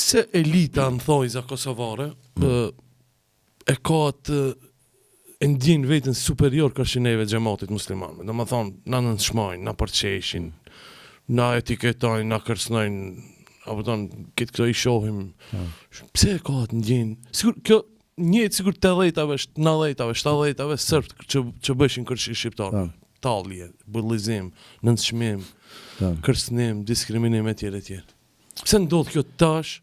Se elita në thojza kosovare e ka të e ndjen vetën superior kërshi neve xhamatit musliman. Do më thonë, na nënshmojnë, na përqeshin, na etiketojnë, na kërcnojnë, apo tonë, këto i shohim. Pse e ka të ndjen? Sigur, kjo njëtë sigur 80-ave, 90-ave, 70-ave sërbë që bëshin kërshi shqiptarë. Tallje, bullizim, nënshmim, kërcnim, diskriminim e tjerë. Pse ndodh kjo tash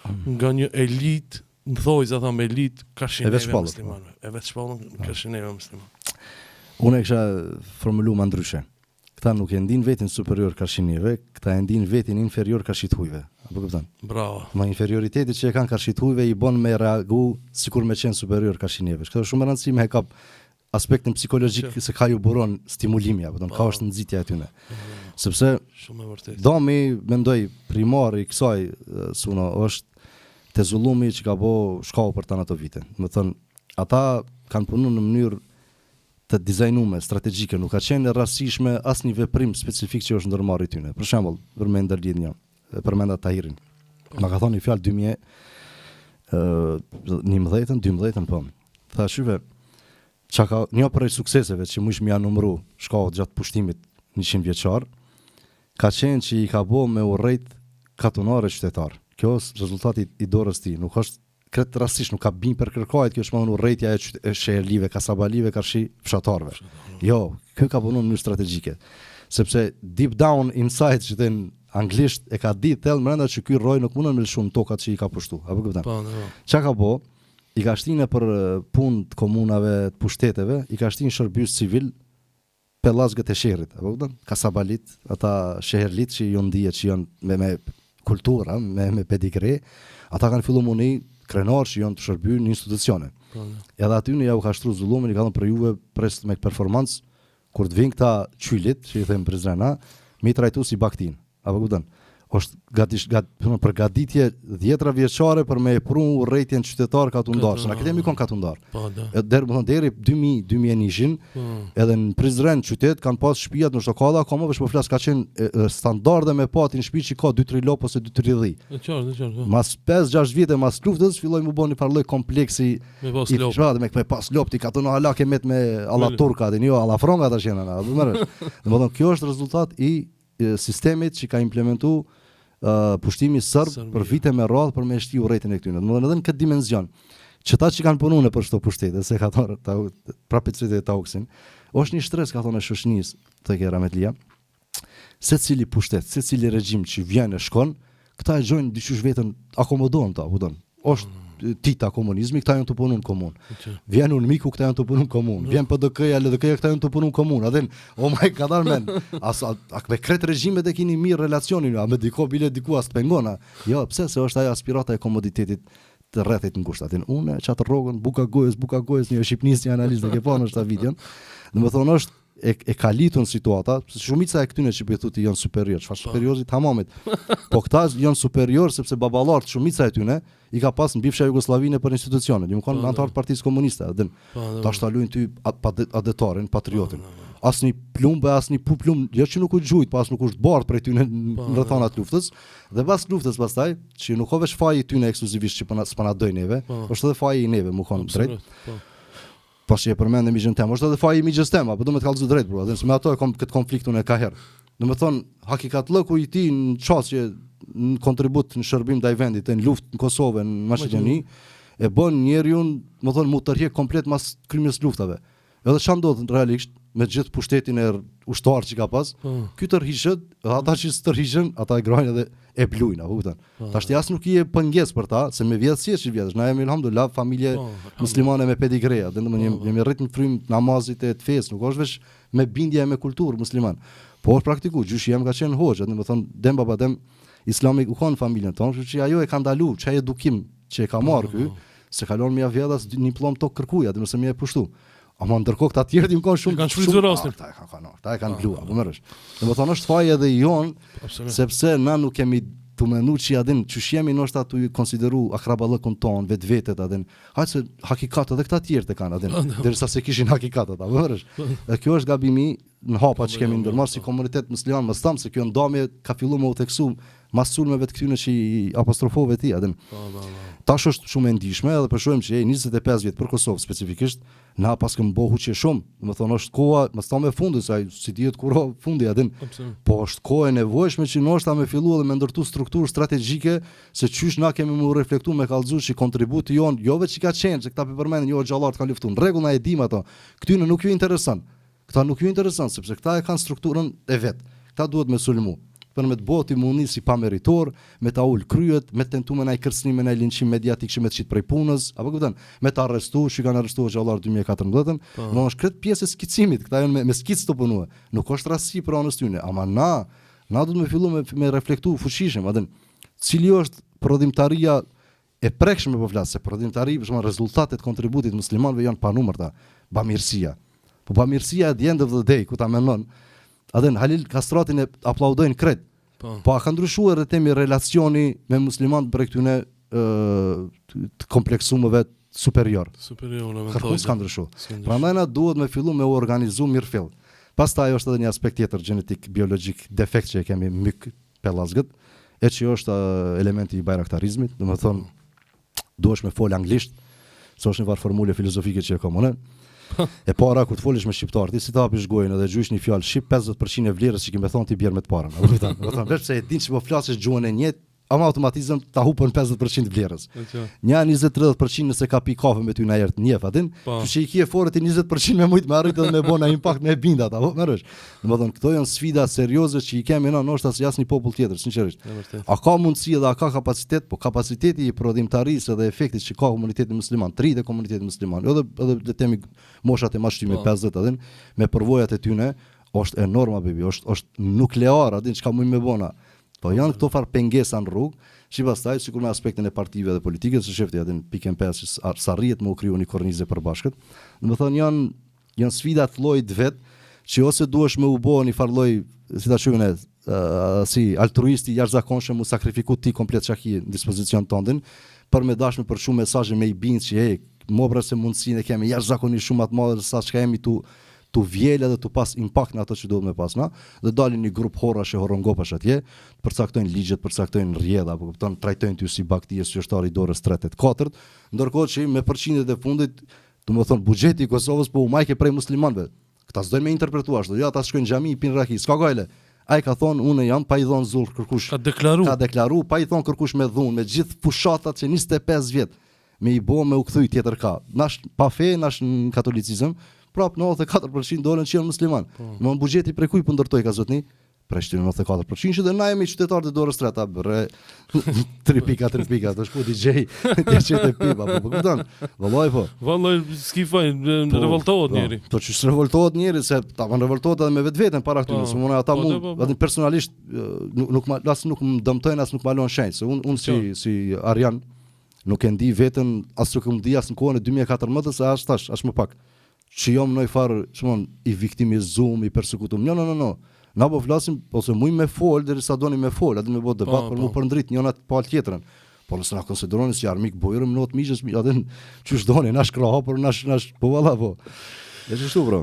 nga një elit, në thojza thamë elit, karshineve muslimanëve. E vetë shpallën karshineve muslimanëve. Unë e kisha formulu më ndryshe. Këta nuk e ndin vetin superior karshineve, këta e ndin vetin inferior karshithujve. Apo kupton? Bravo. Ma inferioriteti që e kanë karshithujve i bën me reagu sikur me qenë superior karshineve. Kjo është shumë e rëndësishme e kap aspektin psikologjik se ka ju buron stimulimi, apo ka është nxitja e tyre. Sepse shumë e vërtetë. Domi mendoj primari i kësaj suno është te zullumi që ka bo shkallë për tanë ato vite. Më thënë, ata kanë punu në mënyrë të dizajnume, strategjike, nuk ka qenë rastishme as një veprim specifik që është ndërmarrë i tyne. Për shembull, përmend lidh një, përmenda Tahirin. Ma ka thonë një fjalë 2011, po. Tha shyve, çka ka një prej sukseseve që më janë numëru shkallë gjatë pushtimit 100 vjeçar, ka qenë që i ka bo me urrejt katunare qytetar. Kjo është rezultati i dorës ti, nuk është kretë rastisht, nuk ka bim për kërkajt, kjo është më urrejtja e sheherlive, kasabalive, karshi fshatarve. Jo, kjo ka punu në mënyrë strategjike. Sepse deep down inside që të në anglisht e ka ditë thellë mrenda që ky rroj nuk mundën me shumë tokat që i ka pushtu. Apo kupton? Çka ka bo? I ka shtinë për punë të komunave, të pushteteve, i ka shtinë shërbys civil pellazgët e shehrit, apo kupton? Kasabalit, ata sheherlit që janë ndije që janë me kultura, me pedigre, ata kanë fillu muni krenar që janë të shërby në institucione. Edhe aty në ja u ka shtru zullumin, i ka thënë për juve prest me performancë, kur të vinë këta qylit, që i them Prizrena, mi trajtu si baktin. Apo kupton? Është përgatitje 10 vjeçare për me pru urrejtjen qytetar katundar. Se na kemi kon katundar. Deri 2000-2001, edhe në Prizren qytet kanë pas shtëpiat në Shtokalla, akoma veç po flas ka qenë standarde me pati në shtëpi që ka 2-3 lop ose 2-3 dhi. Mas 5-6 vite mas luftës filloi më bën një farloj kompleksi i fshehtë me pas lop ti katun hala kemet me alla turka, jo alla fronga tash janë ana. Domethënë kjo është rezultat i sistemit që ka implementu pushtimi sërb për vite me radhë për me shti urrejtjen e këtyre. Domethënë edhe në këtë dimension, që ta që kanë punuar për çdo pushtete, se ka thonë prapëcit e Tauksin, është një stres ka thonë shoqënisë tek Rametlia. Secili pushtet, secili regjim që vjen e shkon, këta e gjojnë dyqysh vetën akomodon ta, budon. Është tita komunizmi, këta janë të punu në komunë. Vjen unë miku, këta janë të punu në komunë. Vjen PDK-ja, LDK-ja, këta janë të punu në komunë. Adhen, oh my god, men. A me kret regjimet e kini mirë relacionin, a me diko bile diku as të pengona. Jo, pse se është ajo aspirata e komoditetit të rrethit në kusht. Adhen, unë qatë rrogën, buka gojës, një shqipnis një analizë, ke pa në shta videon. Dhe më thonë është, e ka litur në situata, shumica e këtyne që bëjtu të janë superior, çfarë superiorit tamamit. Po këta janë superior sepse baballarët shumica e tyne i ka pas në bivsha Jugosllavinë për institucione, ju më kanë antar të Partisë Komuniste, ta shtalojnë ty adetarin, patriotin. Asnjë plumbe, asnjë plumb, jo që nuk u gjujt, pas nuk është bardh prej tyne në rrethana të luftës, dhe pas luftës pastaj, që nuk ka veç faji tyne ekskluzivisht që s'pana doj neve, është edhe faji i neve, më kanë drejt. Pas që e përmendem migjën tem, është edhe faji i migjës tem, apo do me të kallëzu drejt, bro, dhe nëse me ato e kom këtë konfliktun e ka herë. Do me thonë, hakikat lëku i ti në qasje, në kontribut në shërbim ndaj vendit, në luftë në Kosovë, në Maqedoni, e bën njeriun, më thonë, mu tërhjek komplet mas krymjes luftave. Edhe ç'a ndodh realisht me gjithë pushtetin e ushtar që ka pas, ky tërhiqet, ata që tërhiqen, ata e grajnë edhe e blujnë, apo kupton. Tash as nuk i e pengesë për ta, se me vjetësi që vjetësh, na jemi alhamdulillah familje muslimane me pedigreja, dhe domethënë jemi rrit në frym namazit e fesë, nuk është veç me bindje e me kulturë musliman. Po është praktiku, gjyshi jam ka qenë hoxha, domethënë dem baba dem islami u kanë familjen tonë, kështu që ajo e ka ndalu, çaj edukim që e ka marrë ky, se kalon mia vjedhas diplom tok kërkuja, dhe nëse më e pushtu. Ama ndërkohë këta tjerë tim kanë shumë kanë shfrytzuar rastin. Ta e kanë blua, po merresh. Domethënë është faji edhe jon, sepse na nuk kemi tu menu që adin çush jemi ndoshta tu konsideru akraballëkun ton, vetvetet adin. Hajse hakikatet edhe këta tjerë të kanë adin, derisa se kishin hakikatet, apo merresh. Dhe kjo është gabimi në hapa që kemi ndërmarrë si komunitet musliman, më stam se kjo ndamje ka filluar me u theksu mas sulmeve të këtyne që i apostrofove ti, atë. Tash është shumë e ndihshme edhe po shohim që 25 vjet për Kosovë specifikisht, na pas këm bohu që shumë, domethënë është koha, më stam me fundi, sa si dihet kur fundi atë. Po është kohë e nevojshme që ndoshta me fillu edhe me ndërtu strukturë strategjike se çysh na kemi më reflektuar me kallëzuar që kontributi jon, jo vetë që ka qenë, se këta përmendën jo xhallar kanë luftuar. Në rregull na e dim ato. Këtyne nuk ju intereson. Këta nuk ju intereson sepse këta e kanë strukturën e vet. Këta duhet me sulmu. Për me të bëti mundi si pa meritor, me ta ul kryet, me tentu me naj kërcënim, me naj linçim mediatik që me të qitë prej punës, apo kupton, me ta arrestu, që kanë arrestuar xhallar 2014, në është këtë pjesë e skicimit, këta janë me skic të punua. Nuk është rasti për anës tyne, ama na duhet me fillu me reflektu fuqishëm, atë cili është prodhimtaria e prekshme po flas, se prodhimtari, për shembull, rezultatet kontributit muslimanëve janë pa numërta, bamirësia. Po bamirësia at the end of the day, ku ta mendon, atë Halil Kastratin e aplaudojnë krejt. Po a ka ndryshuar edhe temi relacioni me muslimanët për këtyne të kompleksumeve superior. Kërkush ka ndryshuar. Prandaj na duhet me fillu me u organizu mirëfill. Pastaj është edhe një aspekt tjetër gjenetik, biologjik, defekt që e kemi myk pellazgët, e që është elementi i bajraktarizmit, domethënë duhesh me fol anglisht, se është një farë formule filozofike që e kam unë. E para kur të folish me shqiptar, ti si ta hapish gojën edhe gjuish një fjalë shqip 50% e vlerës që kimë thon ti bjer me të parën. Do të thonë vetë se e din që po flasësh gjuhën e njëjtë, ama automatizëm ta hupën 50% vlerës. Një 20-30% nëse ka pi kafe me ty na herë të njeh atin, që i kie fort ti 20% me mujt me arrit edhe me bona impakt me bindat, apo merresh. Domethënë këto janë sfida serioze që i kemi na ndoshta si asnjë popull tjetër, sinqerisht. A ka mundësi edhe a ka kapacitet, po kapaciteti i prodhimtarisë dhe efektit që ka komuniteti musliman, tritë komuniteti musliman, edhe le të themi moshat e mashtrimi 50 atin, me përvojat e tyne, është enorma bebi, është nuklear atin çka mund me bona. Po janë këto farë pengesa në rrugë, që pastaj sikur me aspektin e partive dhe politike, se shefti atë në pikën 5 sa rrihet me u kriju një kornizë përbashkët. Domethënë janë sfida të llojit vet, që ose duhesh me u bë një farë lloj, si ta quajmë ne, si altruisti jashtëzakonshëm, u sakrifiku ti komplet çaki në dispozicion tëndin, për me dashme për shumë mesazhe me i bind që mobra se mundësinë e kemi jashtëzakonisht shumë më të madhe se sa çka jemi tu vjela dhe tu pas impakt në ato që duhet me pas na, dhe dalin një grup horrash e horrongopash atje, përcaktojnë ligjet, përcaktojnë rrjedha, apo kupton, trajtojnë ty si baktie shtari dorës 3-4, ndërkohë që me përqindjet e fundit, domethënë buxheti i Kosovës po u majke prej muslimanëve. Këta s'dojnë me interpretuar ashtu, ja ata shkojnë xhami i pin raki, s'ka gojle. Ai ka thonë unë jam pa i dhon zull kërkush. Ka deklaru pa i thon kërkush me dhunë, me gjithë fushatat që 25 vjet me i bë me u kthy tjetër ka. Nash pa fe, nash në katolicizëm, prap 94% dolën që janë musliman. Në buxheti prej kuj po ndërtoi ka zotni? Prej 94% dhe na jemi qytetarë të dorës treta, bre 3 pika, të shku DJ, ti çete pipa, po kupton? Vallai po. Vallai s'ki fajin, revoltohet njëri. Po çu revoltohet njëri se ta van revoltohet edhe me vetveten para këtyre, se unë ata mund personalisht nuk më dëmtojnë as nuk më lën shenjë, se unë si Arjan nuk e ndi veten as nuk më di as në kohën e 2014 se as më pak. Që jam në i farë, çmon, i viktimizum, i persekutum. No. Na po flasim ose muj me fol derisa doni me fol, atë me bë debat për mu përndrit njëna të palë tjetrën. Po nëse na konsideroni si armik bojërëm, not miqës, atë çu doni, na shkraha, por na po valla po. E çështu bro.